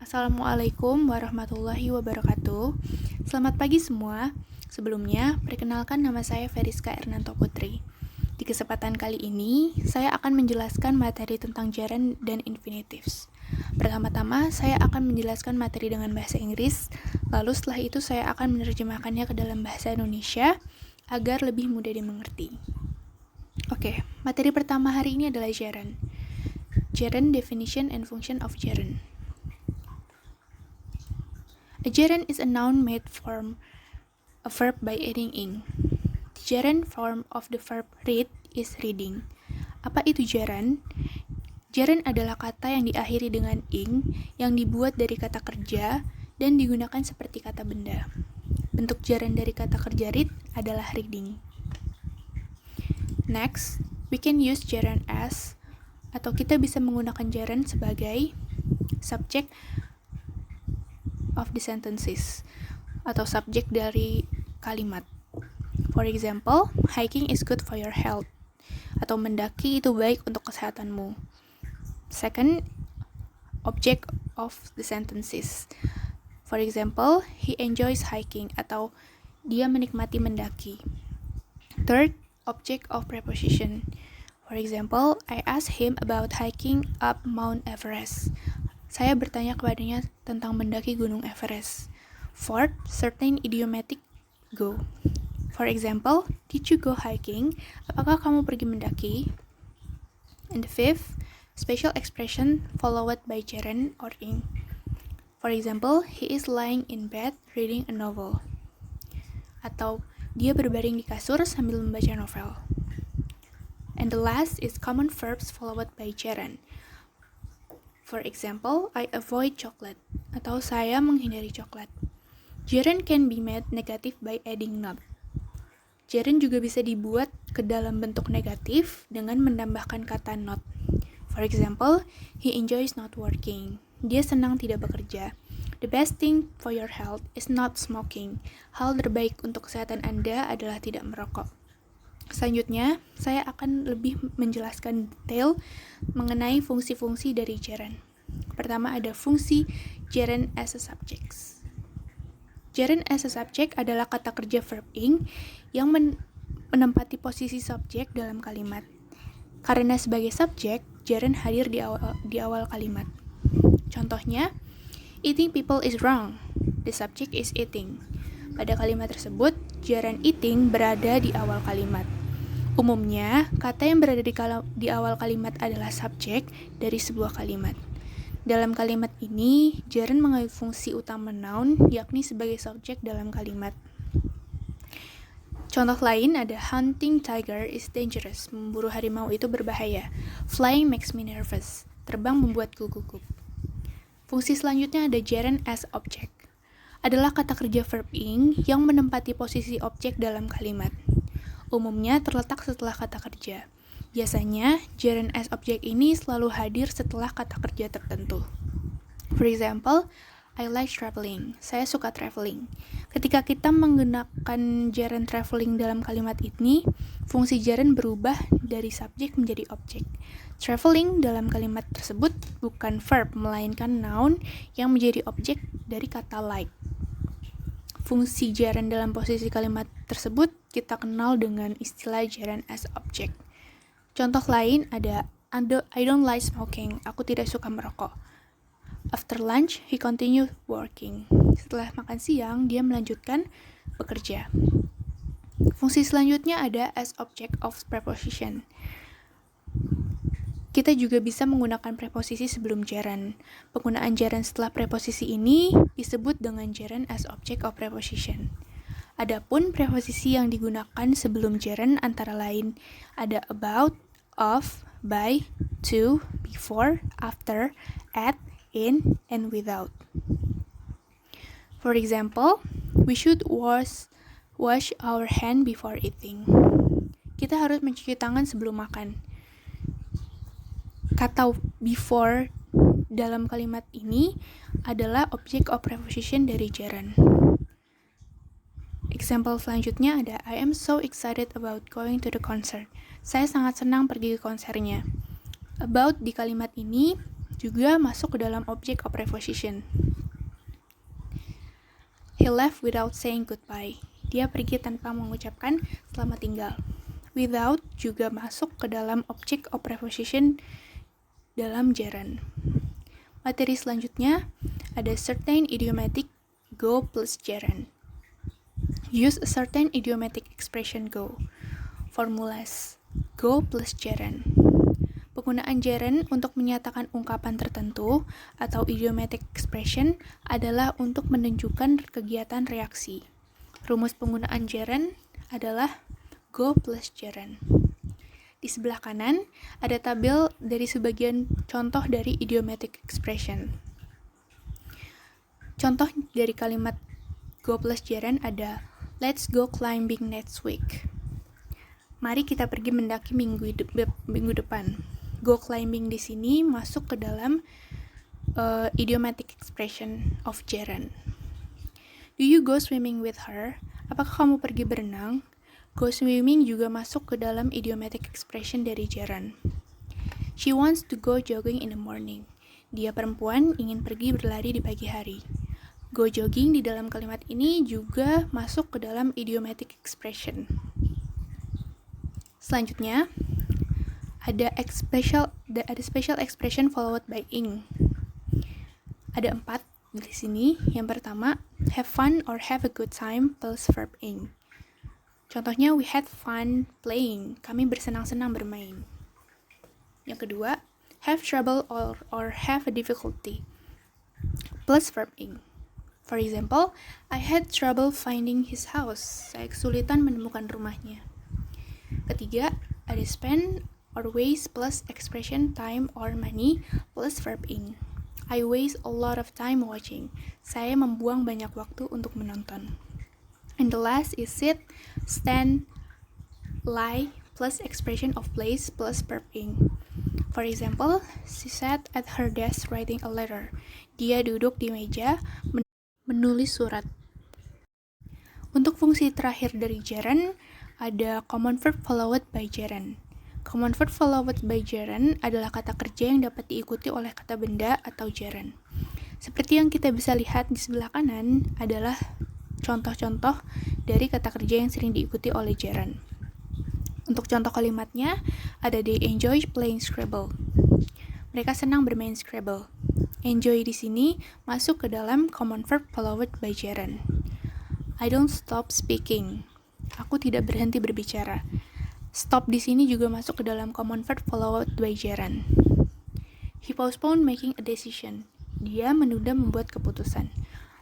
Assalamualaikum warahmatullahi wabarakatuh. Selamat pagi semua. Sebelumnya, perkenalkan nama saya Feriska Ernanto Putri. Di kesempatan kali ini, saya akan menjelaskan materi tentang gerund dan infinitives. Pertama-tama, saya akan menjelaskan materi dengan bahasa Inggris, lalu setelah itu saya akan menerjemahkannya ke dalam bahasa Indonesia agar lebih mudah dimengerti. Oke, materi pertama hari ini adalah gerund. Gerund, definition and function of gerund. A gerund is a noun made from a verb by adding ing. The gerund form of the verb read is reading. Apa itu gerund? Gerund adalah kata yang diakhiri dengan ing yang dibuat dari kata kerja dan digunakan seperti kata benda. Bentuk gerund dari kata kerja read adalah reading. Next, we can use gerund as, atau kita bisa menggunakan gerund sebagai subject of the sentences atau subjek dari kalimat. For example, hiking is good for your health, atau mendaki itu baik untuk kesehatanmu. Second, object of the sentences. For example, he enjoys hiking, atau dia menikmati mendaki. Third, object of preposition. For example, I asked him about hiking up Mount Everest. Saya bertanya kepadanya tentang mendaki Gunung Everest. Fourth, certain idiomatic go. For example, did you go hiking? Apakah kamu pergi mendaki? And the fifth, special expression followed by gerund or ing. For example, he is lying in bed reading a novel. Atau dia berbaring di kasur sambil membaca novel. And the last is common verbs followed by gerund. For example, I avoid chocolate, atau saya menghindari coklat. Gerund can be made negative by adding not. Gerund juga bisa dibuat ke dalam bentuk negatif dengan menambahkan kata not. For example, he enjoys not working. Dia senang tidak bekerja. The best thing for your health is not smoking. Hal terbaik untuk kesehatan Anda adalah tidak merokok. Selanjutnya, saya akan lebih menjelaskan detail mengenai fungsi-fungsi dari gerund. Pertama ada fungsi gerund as a subject. Gerund as a subject adalah kata kerja verb ing yang menempati posisi subjek dalam kalimat. Karena sebagai subjek, gerund hadir di awal kalimat. Contohnya, eating people is wrong. The subject is eating. Pada kalimat tersebut, gerund eating berada di awal kalimat. Umumnya, kata yang berada di awal kalimat adalah subjek dari sebuah kalimat. Dalam kalimat ini, gerund mengambil fungsi utama noun, yakni sebagai subjek dalam kalimat. Contoh lain ada hunting tiger is dangerous. Memburu harimau itu berbahaya. Flying makes me nervous. Terbang membuatku gugup. Fungsi selanjutnya ada gerund as object. Adalah kata kerja verb ing yang menempati posisi objek dalam kalimat. Umumnya terletak setelah kata kerja. Biasanya, gerund as object ini selalu hadir setelah kata kerja tertentu. For example, I like traveling. Saya suka traveling. Ketika kita menggunakan gerund traveling dalam kalimat ini, fungsi gerund berubah dari subjek menjadi objek. Traveling dalam kalimat tersebut bukan verb, melainkan noun yang menjadi objek dari kata like. Fungsi gerund dalam posisi kalimat tersebut kita kenal dengan istilah gerund as object. Contoh lain ada I don't like smoking. Aku tidak suka merokok. After lunch, he continued working. Setelah makan siang, dia melanjutkan bekerja. Fungsi selanjutnya ada as object of preposition. Kita juga bisa menggunakan preposisi sebelum gerund. Penggunaan gerund setelah preposisi ini disebut dengan gerund as object of preposition. Adapun preposisi yang digunakan sebelum gerund antara lain ada about, of, by, to, before, after, at, in, and without. For example, we should wash our hand before eating. Kita harus mencuci tangan sebelum makan. Kata before dalam kalimat ini adalah object of preposition dari gerund. Example selanjutnya ada I am so excited about going to the concert. Saya sangat senang pergi ke konsernya. About di kalimat ini juga masuk ke dalam object of preposition. He left without saying goodbye. Dia pergi tanpa mengucapkan selamat tinggal. Without juga masuk ke dalam object of preposition dalam gerund. Materi selanjutnya ada certain idiomatic go plus gerund. Use a certain idiomatic expression go. Formulas go plus gerund. Penggunaan gerund untuk menyatakan ungkapan tertentu atau idiomatic expression adalah untuk menunjukkan kegiatan reaksi. Rumus penggunaan gerund adalah go plus gerund. Di sebelah kanan ada tabel dari sebagian contoh dari idiomatic expression. Contoh dari kalimat go plus gerund ada let's go climbing next week. Mari kita pergi mendaki minggu depan. Go climbing di sini masuk ke dalam idiomatic expression of gerund. Do you go swimming with her? Apakah kamu pergi berenang? Go swimming juga masuk ke dalam idiomatic expression dari gerund. She wants to go jogging in the morning. Dia perempuan ingin pergi berlari di pagi hari. Go jogging di dalam kalimat ini juga masuk ke dalam idiomatic expression. Selanjutnya, ada special expression followed by ing. Ada 4 di sini. Yang pertama, have fun or have a good time plus verb ing. Contohnya, we had fun playing. Kami bersenang-senang bermain. Yang kedua, have trouble or have a difficulty plus verb ing. For example, I had trouble finding his house. Saya kesulitan menemukan rumahnya. Ketiga, ada spend or waste plus expression time or money plus verb ing. I waste a lot of time watching. Saya membuang banyak waktu untuk menonton. And the last is sit, stand, lie plus expression of place plus verb ing. For example, she sat at her desk writing a letter. Dia duduk di meja menulis surat. Untuk fungsi terakhir dari gerund, ada common verb followed by gerund. Common verb followed by gerund adalah kata kerja yang dapat diikuti oleh kata benda atau gerund. Seperti yang kita bisa lihat di sebelah kanan adalah contoh-contoh dari kata kerja yang sering diikuti oleh gerund. Untuk contoh kalimatnya, ada they enjoy playing Scrabble. Mereka senang bermain Scrabble. Enjoy di sini masuk ke dalam common verb followed by gerund. I don't stop speaking. Aku tidak berhenti berbicara. Stop di sini juga masuk ke dalam common verb followed by gerund. He postponed making a decision. Dia menunda membuat keputusan.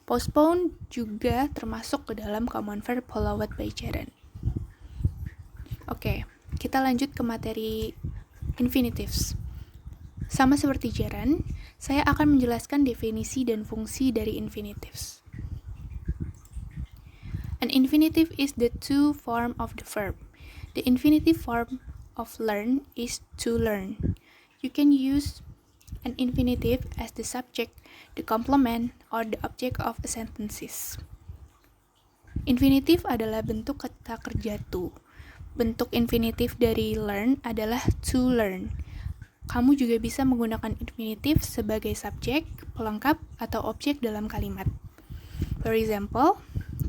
Postpone juga termasuk ke dalam common verb followed by gerund. Oke, kita lanjut ke materi infinitives. Sama seperti gerund, saya akan menjelaskan definisi dan fungsi dari infinitives. An infinitive is the to form of the verb. The infinitive form of learn is to learn. You can use an infinitive as the subject, the complement, or the object of a sentences. Infinitive adalah bentuk kata kerja to. Bentuk infinitive dari learn adalah to learn. Kamu juga bisa menggunakan infinitive sebagai subjek, pelengkap, atau objek dalam kalimat. For example,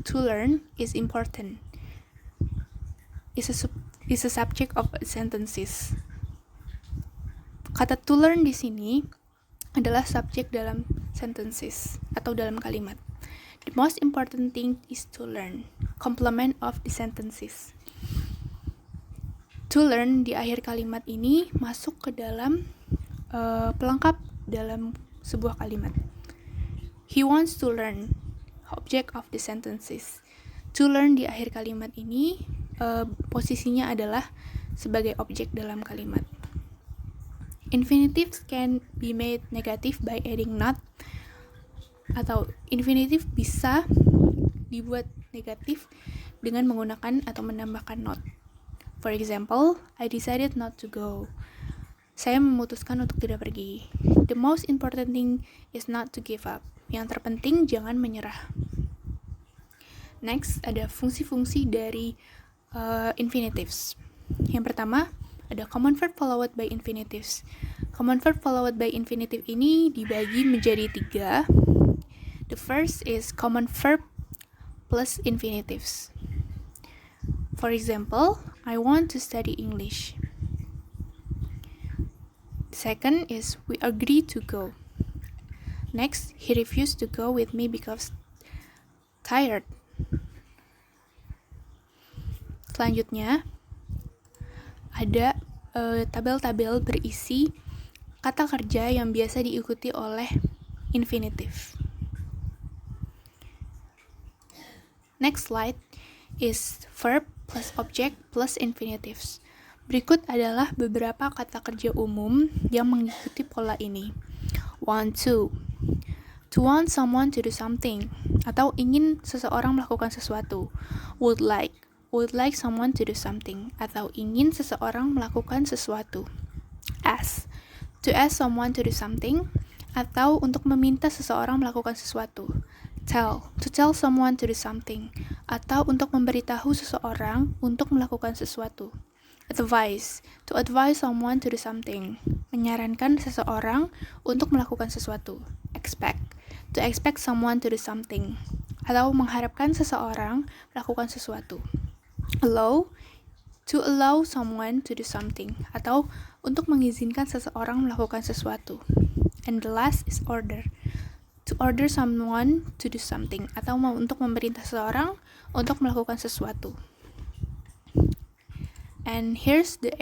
to learn is important. Is a subject of sentences. Kata to learn di sini adalah subjek dalam sentences atau dalam kalimat. The most important thing is to learn. Complement of the sentences. To learn di akhir kalimat ini masuk ke dalam pelengkap dalam sebuah kalimat. He wants to learn. Object of the sentences. To learn di akhir kalimat ini posisinya adalah sebagai objek dalam kalimat. Infinitives can be made negative by adding not, atau infinitive bisa dibuat negatif dengan menggunakan atau menambahkan not. For example, I decided not to go. Saya memutuskan untuk tidak pergi. The most important thing is not to give up. Yang terpenting jangan menyerah. Next, ada fungsi-fungsi dari infinitives. Yang pertama, ada common verb followed by infinitives. Common verb followed by infinitive ini dibagi menjadi 3. The first is common verb plus infinitives. For example, I want to study English. Second is we agree to go. Next, he refused to go with me because tired. Selanjutnya, ada tabel-tabel berisi kata kerja yang biasa diikuti oleh infinitive. Next slide is verb plus object plus infinitives. Berikut adalah beberapa kata kerja umum yang mengikuti pola ini. Want to want someone to do something, atau ingin seseorang melakukan sesuatu. Would like someone to do something, atau ingin seseorang melakukan sesuatu. To ask someone to do something, atau untuk meminta seseorang melakukan sesuatu. To tell someone to do something, atau untuk memberitahu seseorang untuk melakukan sesuatu. To advise someone to do something, menyarankan seseorang untuk melakukan sesuatu. To expect someone to do something, atau mengharapkan seseorang melakukan sesuatu. To allow someone to do something, atau untuk mengizinkan seseorang melakukan sesuatu. And the last is order. To order someone to do something, atau untuk memerintah seseorang untuk melakukan sesuatu. And here's the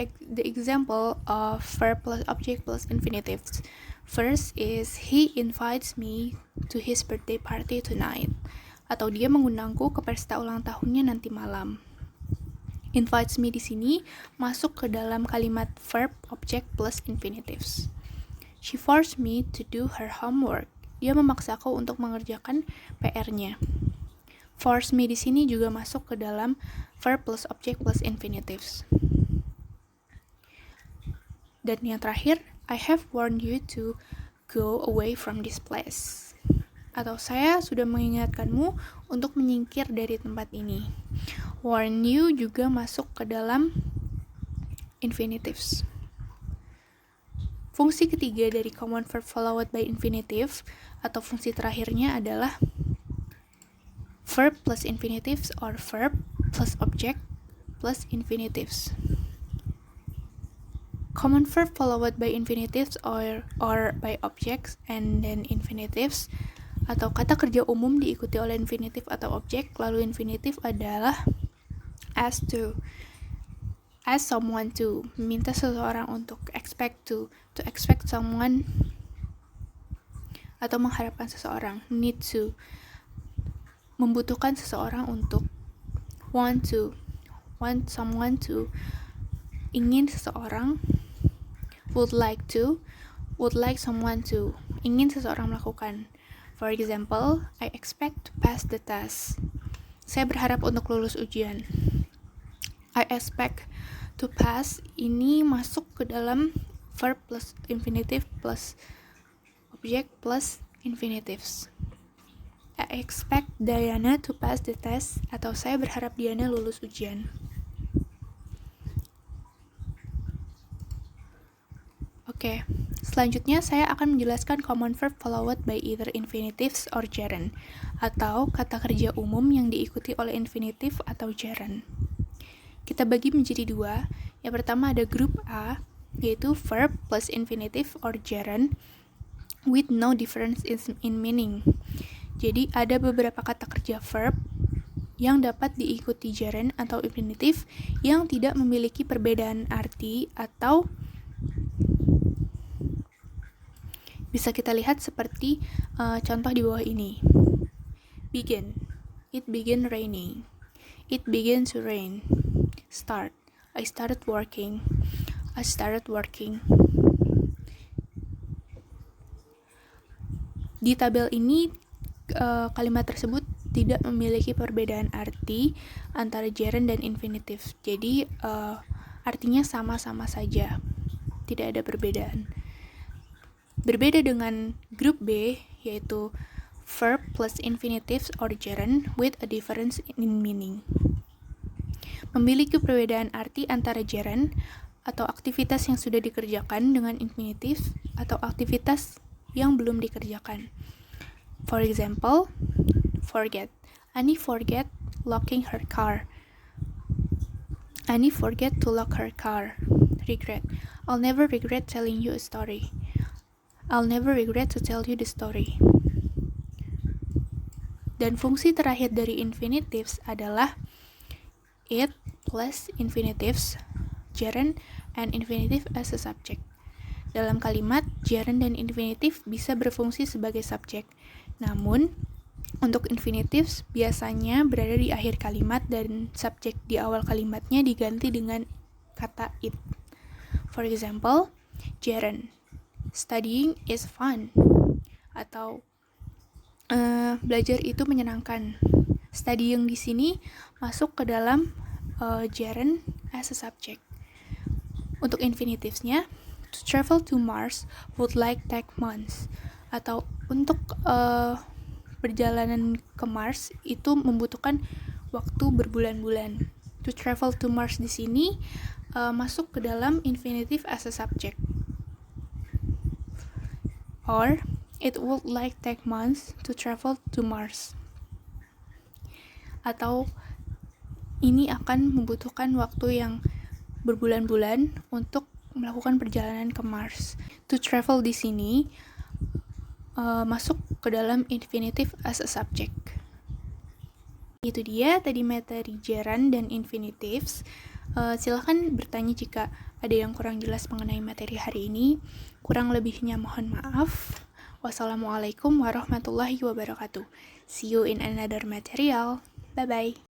example of verb plus object plus infinitives. First is he invites me to his birthday party tonight, atau dia mengundangku ke pesta ulang tahunnya nanti malam. Invites me di sini masuk ke dalam kalimat verb object plus infinitives. She forced me to do her homework. Dia memaksaku untuk mengerjakan PR-nya. Force me di sini juga masuk ke dalam verb plus object plus infinitives. Dan yang terakhir, I have warned you to go away from this place. Atau saya sudah mengingatkanmu untuk menyingkir dari tempat ini. Warn you juga masuk ke dalam infinitives. Fungsi ketiga dari common verb followed by infinitive atau fungsi terakhirnya adalah verb plus infinitives or verb plus object plus infinitives. Common verb followed by infinitives or by objects and then infinitives, atau kata kerja umum diikuti oleh infinitive atau objek, lalu infinitive adalah ask to, ask someone to, meminta seseorang untuk, expect to expect someone, atau mengharapkan seseorang, need to, membutuhkan seseorang untuk, want someone to, ingin seseorang, would like someone to, ingin seseorang melakukan. For example, I expect to pass the test. Saya berharap untuk lulus ujian. I expect to pass ini masuk ke dalam verb plus infinitive plus object plus infinitives. I expect Diana to pass the test, atau saya berharap Diana lulus ujian. Oke, selanjutnya saya akan menjelaskan common verb followed by either infinitives or gerund, atau kata kerja umum yang diikuti oleh infinitive atau gerund. Kita bagi menjadi 2. Yang pertama ada grup A, yaitu verb plus infinitive or gerund with no difference in meaning. Jadi ada beberapa kata kerja verb yang dapat diikuti gerund atau infinitive yang tidak memiliki perbedaan arti, atau bisa kita lihat seperti contoh di bawah ini. Begin, it began raining. It began to rain. Start, I started working. I started working. Di tabel ini kalimat tersebut tidak memiliki perbedaan arti antara gerund dan infinitive. Jadi artinya sama-sama saja, tidak ada perbedaan. Berbeda dengan grup B, yaitu verb plus infinitives or gerund with a difference in meaning. Memiliki perbedaan arti antara gerund atau aktivitas yang sudah dikerjakan dengan infinitif atau aktivitas yang belum dikerjakan. For example, forget. Annie forget locking her car. Annie forget to lock her car. Regret. I'll never regret telling you a story. I'll never regret to tell you the story. Dan fungsi terakhir dari infinitives adalah it plus infinitives, gerund, and infinitive as a subject. Dalam kalimat, gerund dan infinitive bisa berfungsi sebagai subjek. Namun, untuk infinitives biasanya berada di akhir kalimat dan subjek di awal kalimatnya diganti dengan kata it. For example, gerund, studying is fun. Atau belajar itu menyenangkan. Studying di sini masuk ke dalam gerund as a subject. Untuk infinitivesnya, to travel to Mars would like take months. Atau untuk perjalanan ke Mars itu membutuhkan waktu berbulan-bulan. To travel to Mars di sini masuk ke dalam infinitive as a subject. Or it would like take months to travel to Mars. Atau ini akan membutuhkan waktu yang berbulan-bulan untuk melakukan perjalanan ke Mars. To travel di sini masuk ke dalam infinitive as a subject. Itu dia tadi materi gerund dan infinitives. Silahkan bertanya jika ada yang kurang jelas mengenai materi hari ini. Kurang lebihnya mohon maaf. Wassalamualaikum warahmatullahi wabarakatuh. See you in another material. Bye-bye.